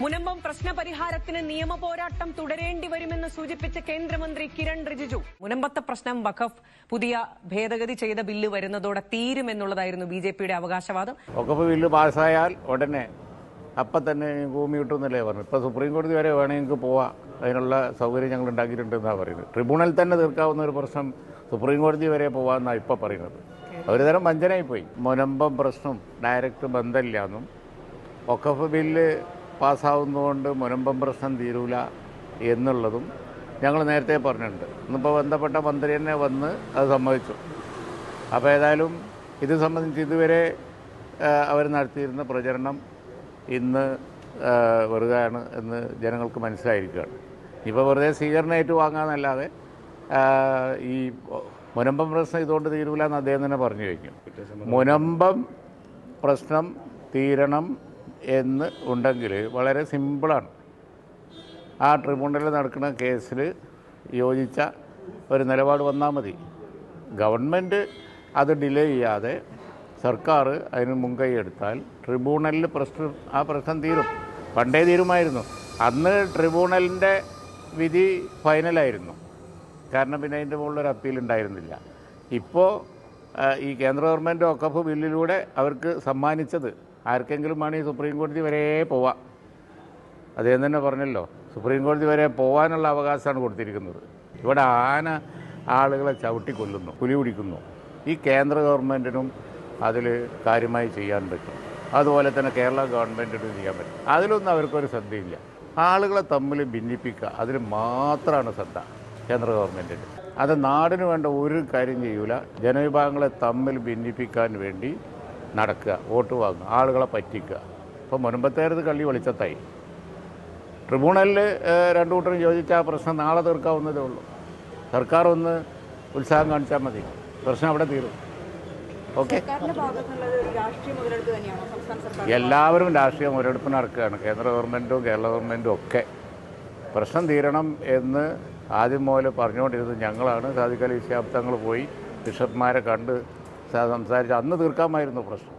മുനമ്പം പ്രശ്നപരിഹാരത്തിന് നിയമ പോരാട്ടം തുടരേണ്ടി വരുമെന്ന് സൂചിപ്പിച്ച കേന്ദ്രമന്ത്രി കിരൺ റിജിജു. മുനമ്പത്തെ പ്രശ്നം വഖഫ് പുതിയ ഭേദഗതി ചെയ്ത ബില്ല് വരുന്നതോടെ തീരുമെന്നുള്ളതായിരുന്നു ബിജെപിയുടെ അവകാശവാദം. വഖഫ് ബില്ല് പാസ്സായാൽ ഉടനെ അപ്പം തന്നെ ഭൂമി കിട്ടുമെന്നല്ലേ പറഞ്ഞു. ഇപ്പോൾ സുപ്രീം കോടതി വരെ വേണമെങ്കിൽ പോവാം, അതിനുള്ള സൗകര്യം ഞങ്ങൾ ഉണ്ടാക്കിയിട്ടുണ്ടെന്നാണ് പറയുന്നത്. ട്രിബ്യൂണൽ തന്നെ തീർക്കാവുന്ന ഒരു പ്രശ്നം സുപ്രീം കോടതി വരെ പോകാമെന്നാണ് ഇപ്പോൾ പറയുന്നത്. ഒരു തരം വഞ്ചനയായിപ്പോയി. മുനമ്പം പ്രശ്നം ഡയറക്റ്റ് ബന്ധമില്ലാന്നും വഖഫ് ബില്ല് പാസ്സാവുന്നതുകൊണ്ട് മുനമ്പം പ്രശ്നം തീരൂല എന്നുള്ളതും ഞങ്ങൾ നേരത്തെ പറഞ്ഞിട്ടുണ്ട്. ഇന്നിപ്പോൾ ബന്ധപ്പെട്ട മന്ത്രി തന്നെ വന്ന് അത് സമ്മതിച്ചു. അപ്പോൾ ഏതായാലും ഇത് സംബന്ധിച്ച് ഇതുവരെ അവർ നടത്തിയിരുന്ന പ്രചരണം ഇന്ന് വെറുതെയാണ് എന്ന് ജനങ്ങൾക്ക് മനസ്സിലായിരിക്കുകയാണ്. ഇപ്പോൾ വെറുതെ സ്വീകരണമായിട്ട് വാങ്ങാമെന്നല്ലാതെ ഈ മുനമ്പം പ്രശ്നം ഇതുകൊണ്ട് തീരൂല എന്ന് അദ്ദേഹം തന്നെ പറഞ്ഞു കഴിഞ്ഞു. മുനമ്പം പ്രശ്നം തീരണം എന്ന് ഉണ്ടെങ്കിൽ വളരെ സിമ്പിളാണ്. ആ ട്രിബ്യൂണലിൽ നടക്കുന്ന കേസിൽ യോജിച്ച ഒരു നിലപാട് വന്നാൽ മതി. ഗവൺമെൻറ് അത് ഡിലേ ചെയ്യാതെ സർക്കാർ അതിന് മുൻകൈ എടുത്താൽ ട്രിബ്യൂണലിൽ ആ പ്രശ്നം തീരും. പണ്ടേ തീരുമായിരുന്നു. അന്ന് ട്രിബ്യൂണലിൻ്റെ വിധി ഫൈനലായിരുന്നു. കാരണം പിന്നെ അതിൻ്റെ മുകളിലൊരു അപ്പീൽ ഉണ്ടായിരുന്നില്ല. ഇപ്പോൾ ഈ കേന്ദ്ര ഗവൺമെൻറ് വഖഫ് ബില്ലിലൂടെ അവർക്ക് സമ്മാനിച്ചത് ആർക്കെങ്കിലും വേണമെങ്കിൽ സുപ്രീം കോടതി വരെ പോവാം. അദ്ദേഹം തന്നെ പറഞ്ഞല്ലോ, സുപ്രീം കോടതി വരെ പോകാനുള്ള അവകാശമാണ് കൊടുത്തിരിക്കുന്നത്. ഇവിടെ ആളുകളെ ചവിട്ടിക്കൊല്ലുന്നു, പുലി പിടിക്കുന്നു. ഈ കേന്ദ്ര ഗവൺമെൻറ്റിനും അതിൽ കാര്യമായി ചെയ്യാൻ പറ്റും. അതുപോലെ തന്നെ കേരള ഗവൺമെൻറ്റിനും ചെയ്യാൻ പറ്റും. അതിലൊന്നും അവർക്കൊരു ശ്രദ്ധയില്ല. ആളുകളെ തമ്മിൽ ഭിന്നിപ്പിക്കുക, അതിൽ മാത്രമാണ് ശ്രദ്ധ കേന്ദ്ര ഗവൺമെൻറ്റിന്. അത് നാടിന് വേണ്ട ഒരു കാര്യം ചെയ്യൂല. ജനവിഭാഗങ്ങളെ തമ്മിൽ ഭിന്നിപ്പിക്കാൻ വേണ്ടി നടക്കുക, വോട്ട് വാങ്ങുക, ആളുകളെ പറ്റിക്കുക. ഇപ്പോൾ മുൻപത്തേരത് കള്ളി വെളിച്ചത്തായി. ട്രിബ്യൂണലിൽ രണ്ടു കൂട്ടരും യോജിച്ച ആ പ്രശ്നം നാളെ തീർക്കാവുന്നതേ ഉള്ളൂ. സർക്കാർ ഒന്ന് ഉത്സാഹം കാണിച്ചാൽ മതി, പ്രശ്നം അവിടെ തീരും. ഓക്കെ, എല്ലാവരും രാഷ്ട്രീയ മുതലെടുപ്പ് നടക്കുകയാണ്. കേന്ദ്ര ഗവൺമെൻറ്റും കേരള ഗവൺമെൻറ്റും ഒക്കെ. പ്രശ്നം തീരണം എന്ന് ആദ്യം മുതൽ പറഞ്ഞുകൊണ്ടിരുന്നത് ഞങ്ങളാണ്. സാദിഖ് അലി ശിഹാബ് തങ്ങൾ പോയി ബിഷപ്പ്മാരെ കണ്ട് സംസാരിച്ച് അന്ന് തീർക്കാമായിരുന്നു പ്രശ്നം.